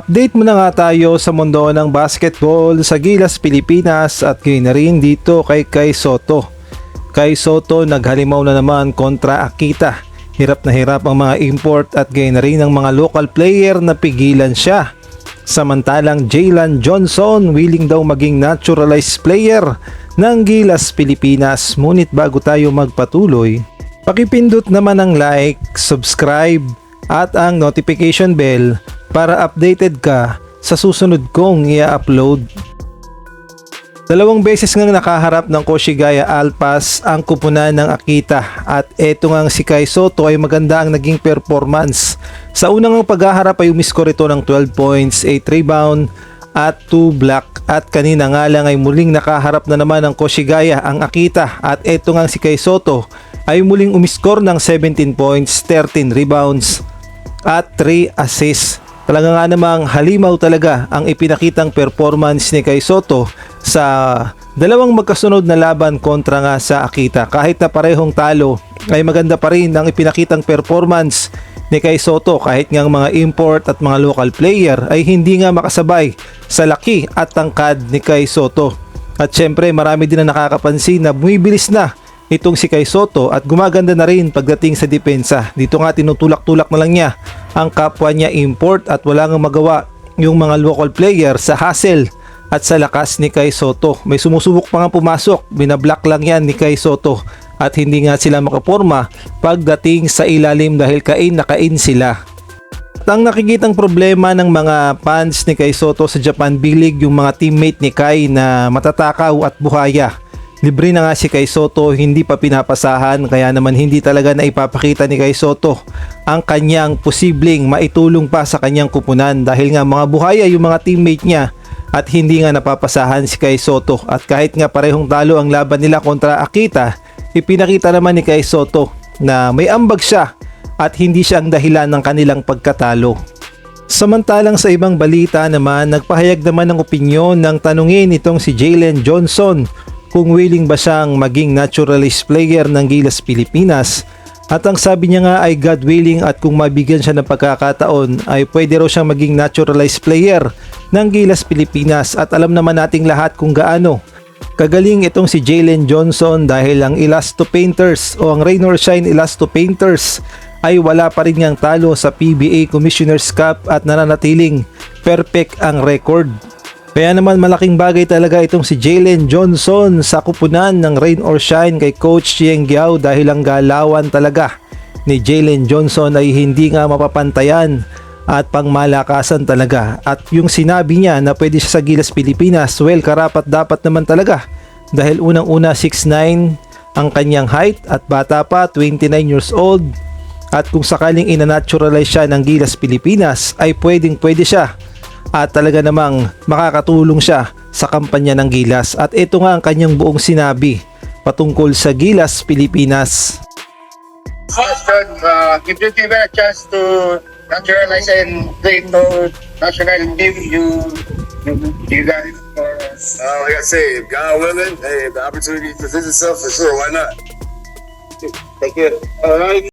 Update muna nga tayo sa mundo ng basketball sa Gilas, Pilipinas at ngayon na rin dito kay Kai Sotto. Kai Sotto naghalimaw na naman kontra Akita. Hirap na hirap ang mga import at ngayon na rin ang mga local player na pigilan siya. Samantalang Jalen Johnson willing daw maging naturalized player ng Gilas, Pilipinas. Ngunit bago tayo magpatuloy, pakipindot naman ang like, subscribe at ang notification bell para updated ka sa susunod kong i-upload. Dalawang beses ngang nakaharap ng Koshigaya Alpas ang kupunan ng Akita at eto ngang si Kai Sotto ay maganda ang naging performance. Sa unang paghaharap ay umiskor ito ng 12 points, 8 rebound at 2 block at kanina nga lang ay muling nakaharap na naman ng Koshigaya ang Akita at eto ngang si Kai Sotto ay muling umiskor ng 17 points, 13 rebounds at 3 assists. Talaga nga namang halimaw talaga ang ipinakitang performance ni Kai Sotto sa dalawang magkasunod na laban kontra nga sa Akita. Kahit na parehong talo ay maganda pa rin ang ipinakitang performance ni Kai Sotto kahit nga mga import at mga local player ay hindi nga makasabay sa laki at tangkad ni Kai Sotto. At syempre marami din na nakakapansin na bumibilis na itong si Kai Sotto at gumaganda na rin pagdating sa depensa. Dito nga tinutulak-tulak na lang niya ang kapwa niya import at wala nang magawa yung mga local player sa hustle at sa lakas ni Kai Sotto. May sumusubok pa nga pumasok, binablock lang yan ni Kai Sotto at hindi nga sila makaporma pagdating sa ilalim dahil kain na kain sila. At ang nakikitang problema ng mga fans ni Kai Sotto sa Japan B-League yung mga teammate ni Kai na matatakaw at buhaya. Libre na nga si Kai Sotto, hindi pa pinapasahan kaya naman hindi talaga na ipapakita ni Kai Sotto ang kanyang posibleng maitulong pa sa kanyang kupunan dahil nga mga buhaya yung mga teammate niya at hindi nga napapasahan si Kai Sotto. At kahit nga parehong talo ang laban nila kontra Akita, ipinakita naman ni Kai Sotto na may ambag siya at hindi siya ang dahilan ng kanilang pagkatalo. Samantalang sa ibang balita naman, nagpahayag naman ng opinyon ng tanungin itong si Jalen Johnson kung willing ba siyang maging naturalized player ng Gilas, Pilipinas. At ang sabi niya nga ay God willing at kung mabigyan siya ng pagkakataon ay pwede raw siyang maging naturalized player ng Gilas, Pilipinas. At alam naman nating lahat kung gaano kagaling itong si Jalen Johnson dahil ang Elasto Painters o ang Rain or Shine Elasto Painters ay wala pa rin niyang talo sa PBA Commissioner's Cup at nananatiling perfect ang record. Kaya naman malaking bagay talaga itong si Jalen Johnson sa kupunan ng Rain or Shine kay Coach Chieng Giao dahil ang galawan talaga ni Jalen Johnson ay hindi nga mapapantayan at pangmalakasan talaga. At yung sinabi niya na pwede siya sa Gilas, Pilipinas, well karapat dapat naman talaga dahil unang-una 6'9" ang kanyang height at bata pa 29 years old at kung sakaling ina-naturalize siya ng Gilas, Pilipinas ay pwede siya at talaga namang makakatulong siya sa kampanya ng Gilas. At ito nga ang kanyang buong sinabi patungkol sa Gilas, Pilipinas. Question, if you give a chance to naturalize and play to national team, you got it for like I say, if God willing, hey, if the opportunity presents itself, for sure, why not? thank you.